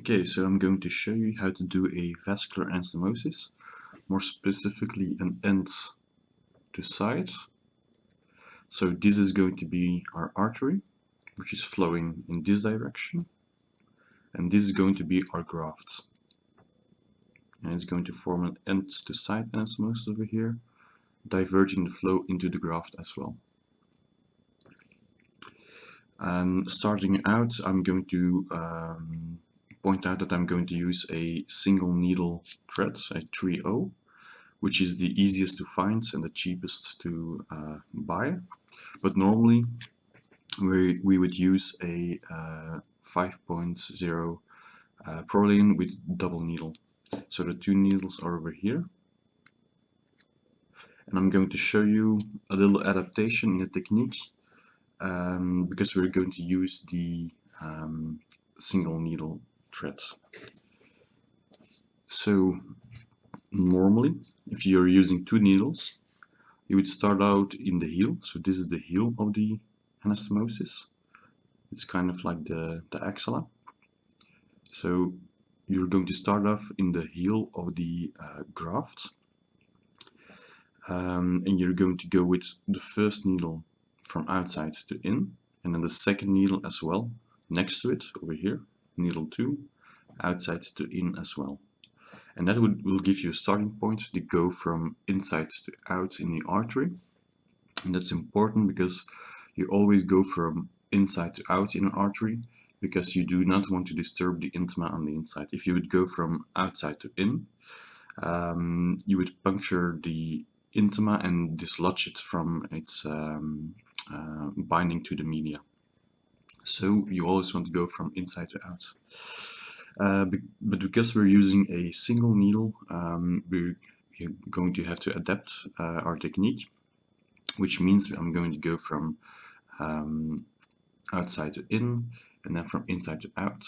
Okay, so I'm going to show you how to do a vascular anastomosis, more specifically an end to side. So this is going to be our artery, which is flowing in this direction, and this is going to be our graft. And it's going to form an end to side anastomosis over here, diverging the flow into the graft as well. And starting out, I'm going to point out that I'm going to use a single needle thread, a 3/0, which is the easiest to find and the cheapest to buy. But normally we would use a 5.0 prolene with double needle. So the two needles are over here. And I'm going to show you a little adaptation in the technique because we're going to use the single needle thread. So normally, if you're using two needles, you would start out in the heel. So this is the heel of the anastomosis. It's kind of like the axilla. So you're going to start off in the heel of the graft. And you're going to go with the first needle from outside to in, and then the second needle as well next to it over here, needle 2, outside to in as well. And that will give you a starting point to go from inside to out in the artery. And that's important because you always go from inside to out in an artery because you do not want to disturb the intima on the inside. If you would go from outside to in, you would puncture the intima and dislodge it from its binding to the media. So you always want to go from inside to out. But because we're using a single needle, we're going to have to adapt our technique, which means I'm going to go from outside to in, and then from inside to out.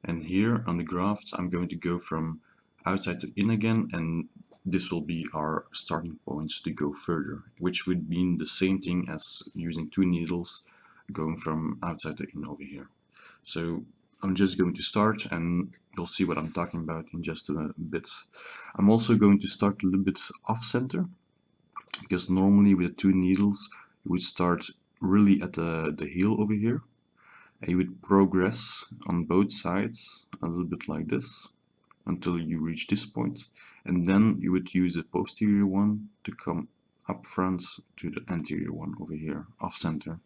And here on the graft, I'm going to go from outside to in again, and this will be our starting points to go further, which would mean the same thing as using two needles going from outside to in over here. So I'm just going to start and you'll see what I'm talking about in just a bit. I'm also going to start a little bit off center because normally with two needles you would start really at the heel over here and you would progress on both sides a little bit like this until you reach this point, and then you would use the posterior one to come up front to the anterior one over here, off center.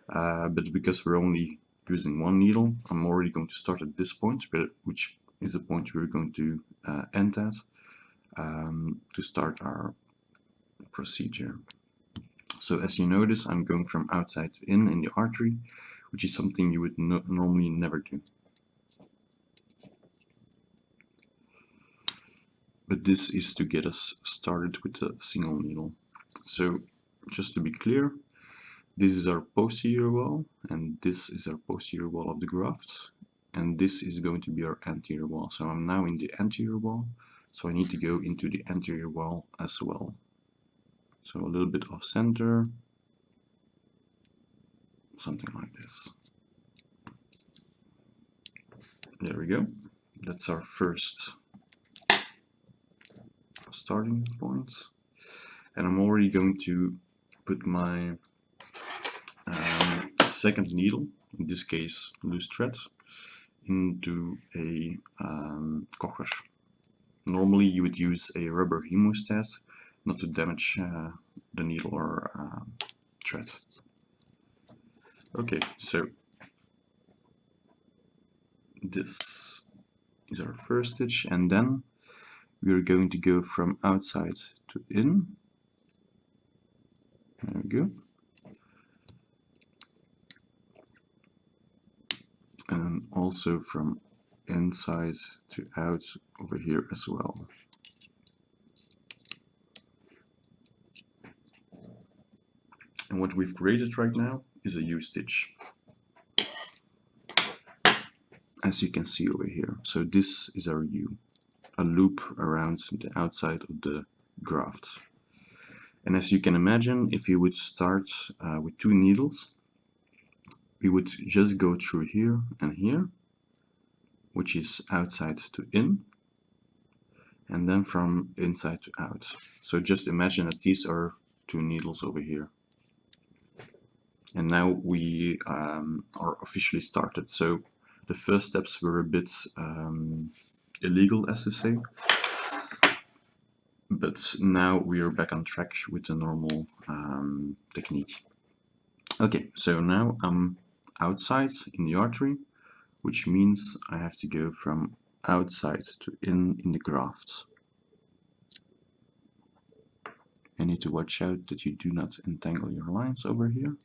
But because we're only using one needle, I'm already going to start at this point, which is the point we're going to end at to start our procedure. So as you notice, I'm going from outside to in the artery, which is something you would normally never do. But this is to get us started with a single needle. So just to be clear, this is our posterior wall, and this is our posterior wall of the graft, and this is going to be our anterior wall. So I'm now in the anterior wall, so I need to go into the anterior wall as well. So a little bit off center, something like this. There we go. That's our first starting point. And I'm already going to put my second needle, in this case loose thread, into a cocker. Normally you would use a rubber hemostat not to damage the needle or thread. Okay, so this is our first stitch, and then we are going to go from outside to in. There we go. And also from inside to out over here as well. And what we've created right now is a U-stitch, as you can see over here. So this is our U, a loop around the outside of the graft. And as you can imagine, if you would start with two needles, we would just go through here and here, which is outside to in, and then from inside to out. So just imagine that these are two needles over here. And now we are officially started. So the first steps were a bit illegal, as to say, but now we are back on track with the normal technique. Okay, so now I'm outside in the artery, which means I have to go from outside to in the graft. You need to watch out that you do not entangle your lines over here.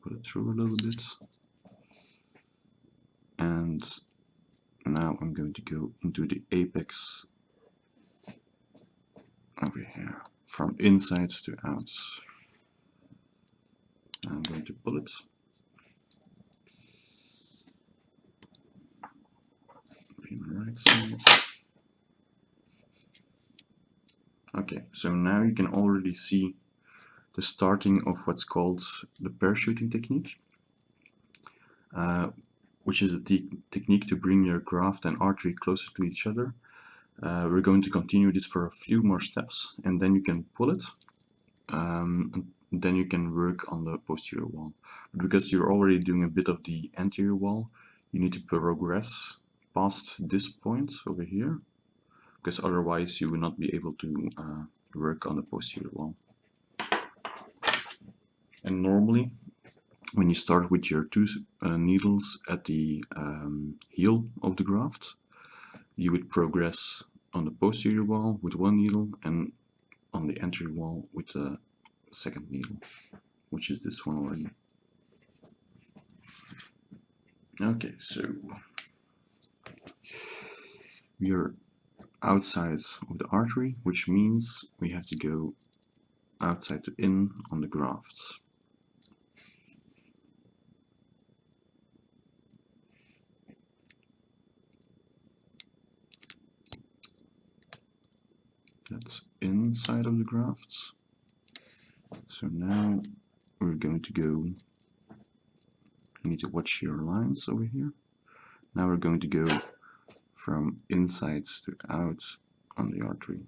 Put it through a little bit. And now I'm going to go into the apex over here, from inside to out. I'm going to pull it. From the right side. Okay, so now you can already see the starting of what's called the parachuting technique, which is a technique to bring your graft and artery closer to each other. We're going to continue this for a few more steps, and then you can pull it, and then you can work on the posterior wall. But because you're already doing a bit of the anterior wall, you need to progress past this point over here, because otherwise you will not be able to work on the posterior wall. And normally, when you start with your two needles at the heel of the graft, you would progress on the posterior wall with one needle and on the anterior wall with the second needle, which is this one already. Okay, so we are outside of the artery, which means we have to go outside to in on the graft. That's inside of the graft. So now we're going to go, you need to watch your lines over here. Now we're going to go from inside to out on the artery.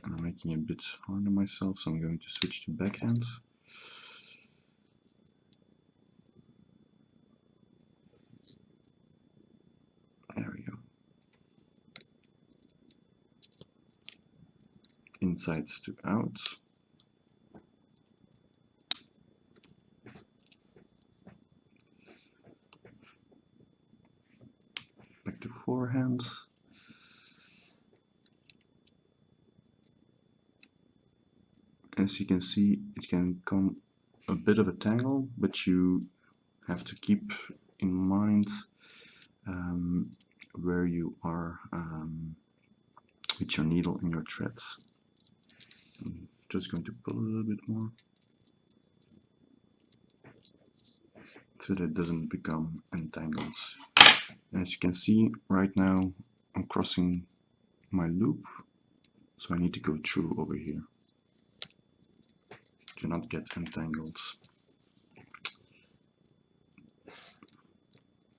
And I'm making it a bit hard on myself, so I'm going to switch to backhand. There we go. Inside to out. Back to forehand. As you can see, it can come a bit of a tangle, but you have to keep in mind where you are with your needle and your threads. I'm just going to pull a little bit more so that it doesn't become entangled. And as you can see, right now I'm crossing my loop, so I need to go through over here to not get entangled.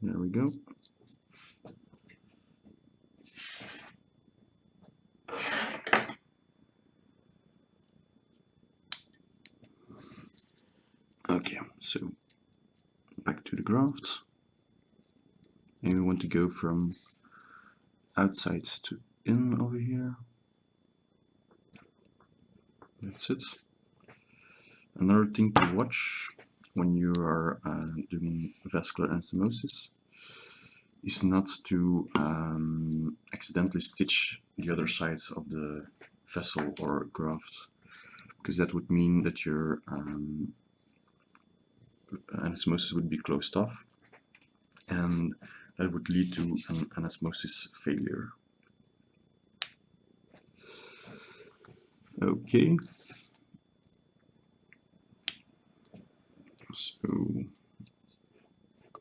There we go. Okay, so back to the graft. And we want to go from outside to in over here. That's it. Another thing to watch when you are doing vascular anastomosis is not to accidentally stitch the other sides of the vessel or graft, because that would mean that your anastomosis would be closed off, and that would lead to an anastomosis failure. Okay. So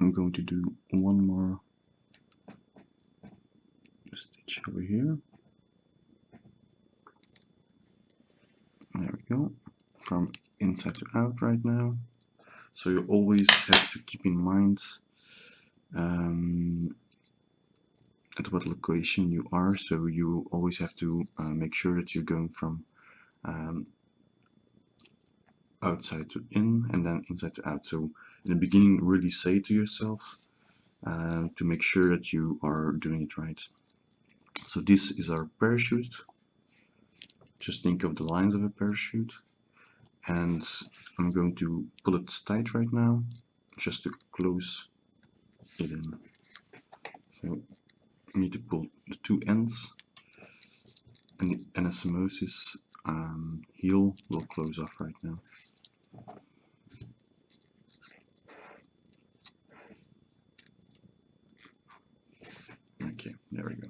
I'm going to do one more stitch over here. There we go. From inside to out right now. So you always have to keep in mind at what location you are, so you always have to make sure that you're going from outside to in and then inside to out. So in the beginning, really say to yourself to make sure that you are doing it right. So this is our parachute. Just think of the lines of a parachute, and I'm going to pull it tight right now just to close it in. So you need to pull the two ends, and the anastomosis heel will close off right now. Okay, there we go.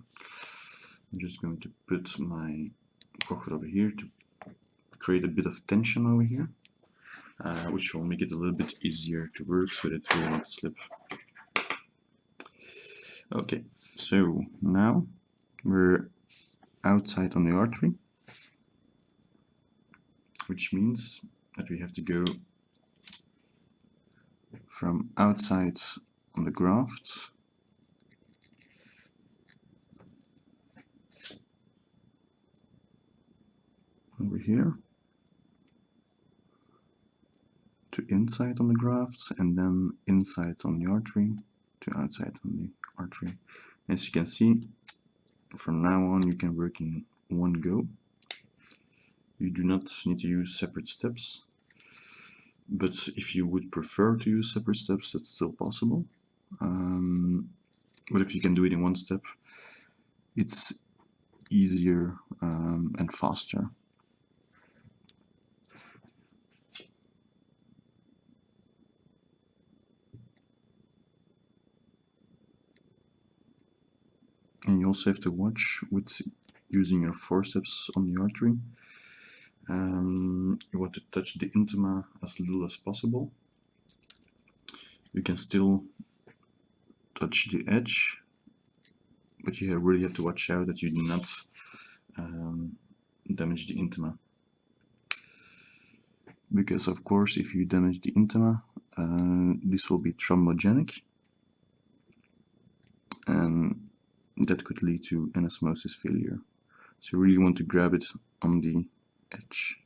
I'm just going to put my pocket over here to create a bit of tension over here, which will make it a little bit easier to work so that it will not slip. Okay, so now we're outside on the artery, which means that we have to go from outside on the graft over here to inside on the grafts, and then inside on the artery to outside on the artery. As you can see, from now on you can work in one go. You do not need to use separate steps, but if you would prefer to use separate steps, that's still possible. But if you can do it in one step, it's easier and faster. And you also have to watch with using your forceps on the artery. You want to touch the intima as little as possible. You can still touch the edge, but you really have to watch out that you do not damage the intima. Because of course, if you damage the intima, this will be thrombogenic, and that could lead to anesmosis failure. So you really want to grab it on the edge.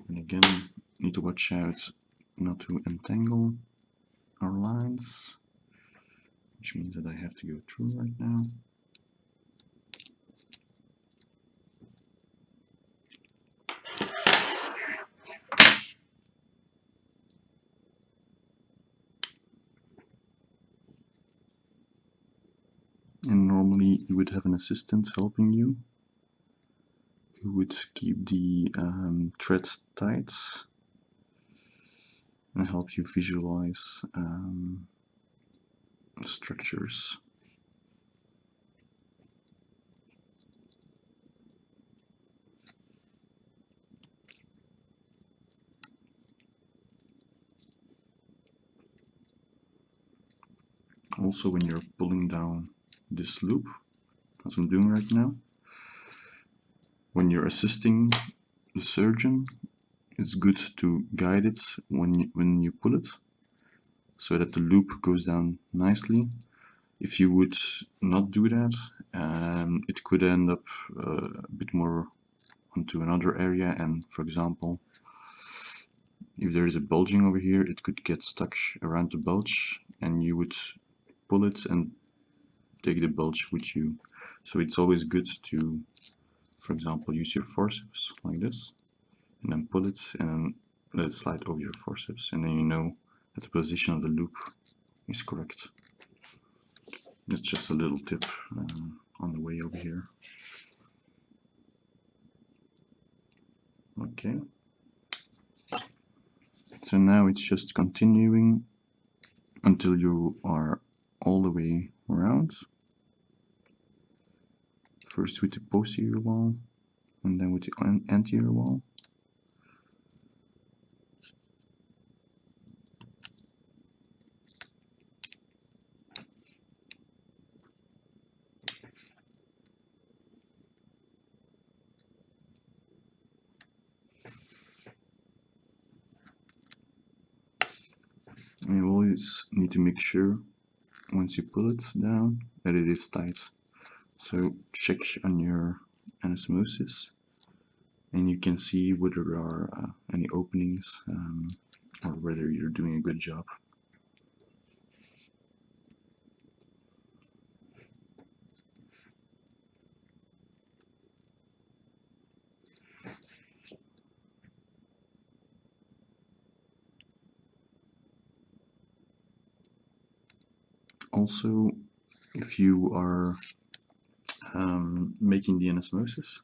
And again, need to watch out not to entangle our lines, which means that I have to go through right now. And normally you would have an assistant helping you, who would keep the threads tight and help you visualize the structures. Also, when you're pulling down this loop, as I'm doing right now, when you're assisting the surgeon, it's good to guide it when you pull it, so that the loop goes down nicely. If you would not do that, it could end up a bit more onto another area, and for example, if there is a bulging over here, it could get stuck around the bulge, and you would pull it and take the bulge with you. So it's always good to, for example, use your forceps like this, and then pull it and let it slide over your forceps, and then you know that the position of the loop is correct. That's just a little tip on the way over here. Okay. So now it's just continuing until you are all the way around. First with the posterior wall, and then with the anterior wall. And you always need to make sure once you pull it down that it is tight. So check on your anasmosis, and you can see whether there are any openings or whether you're doing a good job. Also, if you are making the anasmosis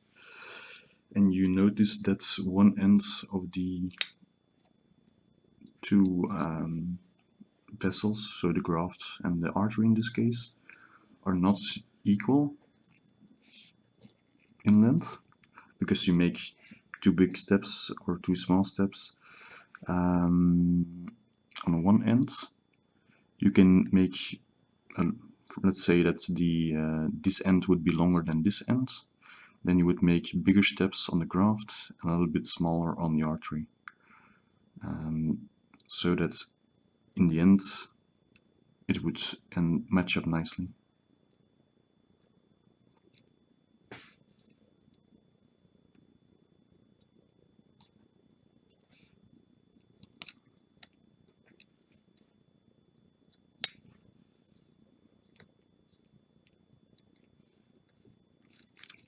and you notice that one end of the two vessels, so the graft and the artery in this case, are not equal in length, because you make two big steps or two small steps on one end, you can make let's say that this end would be longer than this end. Then you would make bigger steps on the graft and a little bit smaller on the artery, so that in the end it would match up nicely.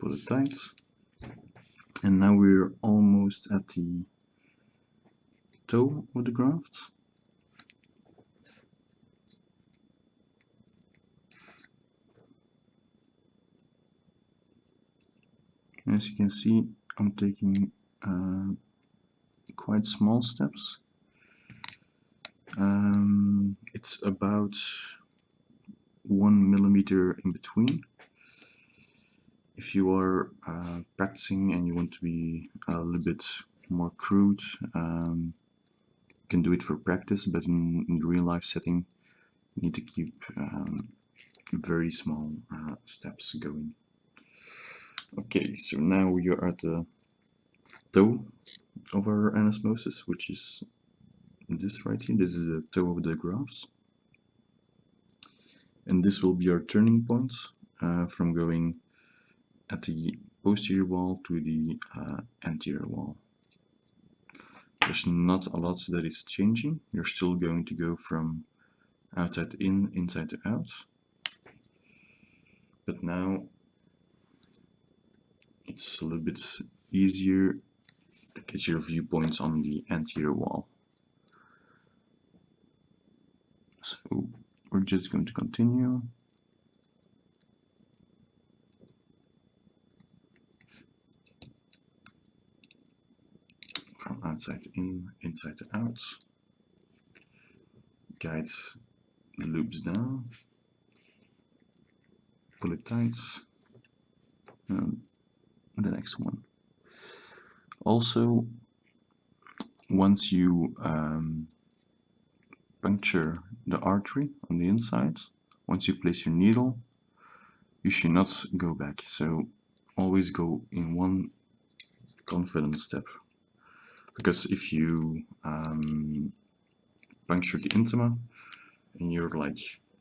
Pull it tight, and now we're almost at the toe of the graft. As you can see, I'm taking quite small steps. It's about 1 millimeter in between. If you are practicing and you want to be a little bit more crude, you can do it for practice, but in the real life setting, you need to keep very small steps going. Okay, so now we are at the toe of our anasmosis, which is this right here. This is the toe of the grafts, and this will be our turning point from going at the posterior wall to the anterior wall. There's not a lot that is changing. You're still going to go from outside to in, inside to out, but now it's a little bit easier to get your viewpoints on the anterior wall. So we're just going to continue. From outside to in, inside to out. Guide the loops down. Pull it tight. And the next one. Also, once you puncture the artery on the inside, once you place your needle, you should not go back. So always go in one confident step. Because if you puncture the intima and you're like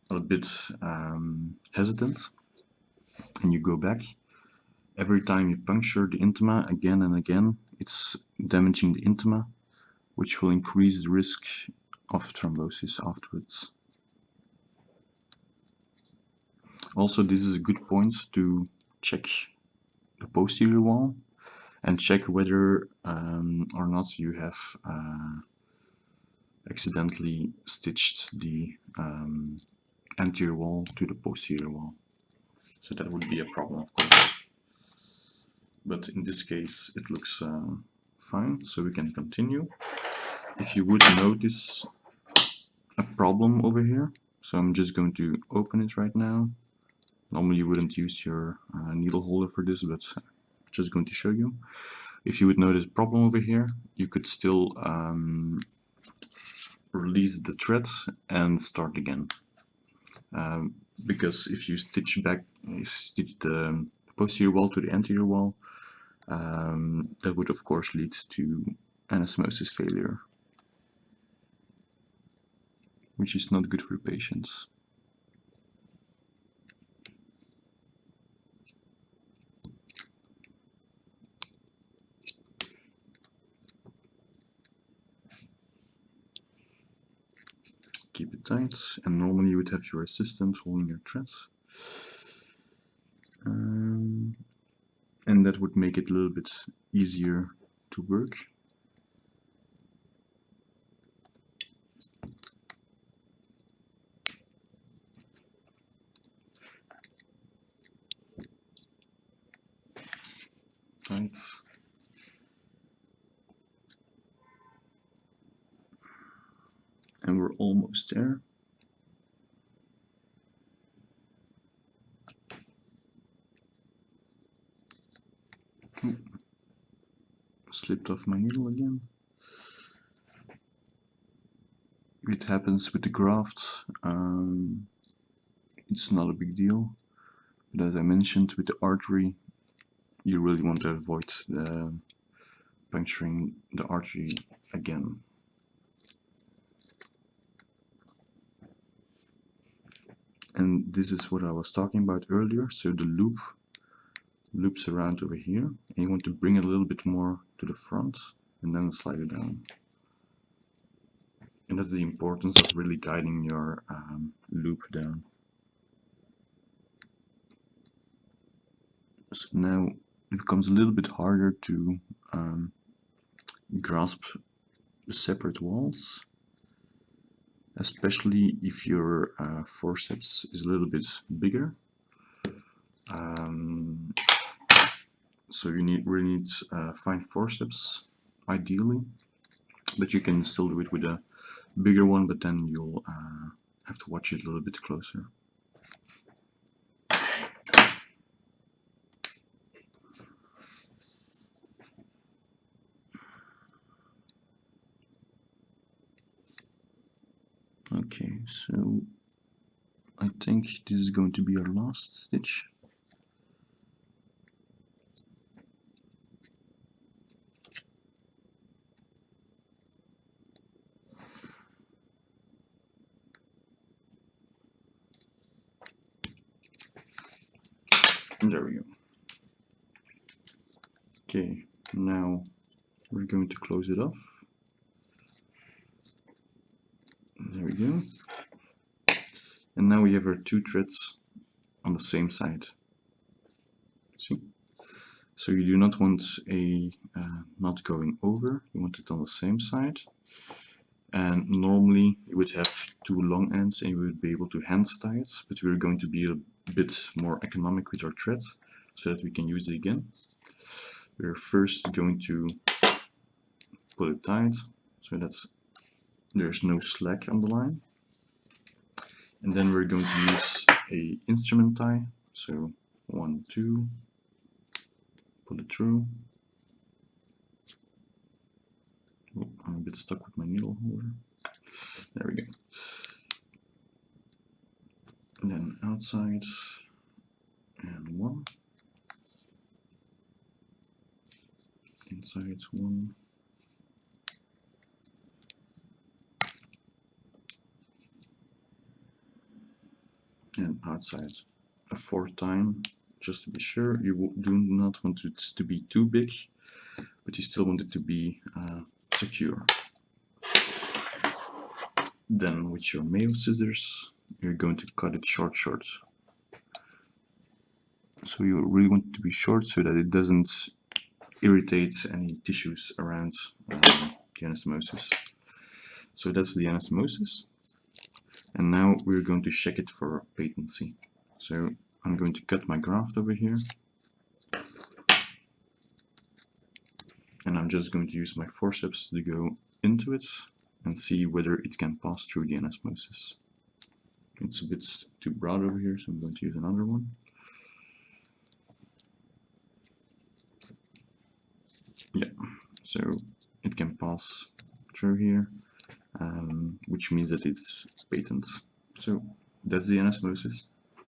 a little bit hesitant and you go back, every time you puncture the intima again and again, it's damaging the intima, which will increase the risk of thrombosis afterwards. Also, this is a good point to check the posterior wall and check whether or not you have accidentally stitched the anterior wall to the posterior wall. So that would be a problem, of course. But in this case, it looks fine, so we can continue. If you would notice a problem over here, so I'm just going to open it right now. Normally you wouldn't use your needle holder for this, but I'm just going to show you. If you would notice a problem over here, you could still release the thread and start again. Because if you stitch the posterior wall to the anterior wall, that would of course lead to anasmosis failure. which is not good for the patients. Keep it tight, and normally you would have your assistant holding your threads. And that would make it a little bit easier to work. Right. And we're almost there. Oh. Slipped off my needle again. It happens with the graft. It's not a big deal, but as I mentioned with the artery, you really want to avoid the puncturing the artery again. And this is what I was talking about earlier. So the loop loops around over here, and you want to bring it a little bit more to the front and then slide it down. And that's the importance of really guiding your loop down. So now it becomes a little bit harder to grasp the separate walls, especially if your forceps is a little bit bigger. So you really need fine forceps, ideally, but you can still do it with a bigger one, but then you'll have to watch it a little bit closer. Okay, so I think this is going to be our last stitch. And there we go. Okay, now we're going to close it off. There we go. And now we have our two threads on the same side. See? So you do not want a knot going over, you want it on the same side. And normally you would have two long ends and you would be able to hand tie it, but we're going to be a bit more economic with our thread so that we can use it again. We're first going to put it tight so that there's no slack on the line. And then we're going to use a instrument tie. So 1, 2, pull it through. Oh, I'm a bit stuck with my needle holder. There we go. And then outside, and 1. Inside 1. And outside a 4th time, just to be sure. You do not want it to be too big, but you still want it to be secure. Then with your Mayo scissors, you're going to cut it short. So you really want it to be short so that it doesn't irritate any tissues around the anastomosis. So that's the anastomosis. And now we're going to check it for patency. So I'm going to cut my graft over here. And I'm just going to use my forceps to go into it and see whether it can pass through the anastomosis. It's a bit too broad over here, so I'm going to use another one. Yeah, so it can pass through here, which means that it's patent. So that's the anastomosis.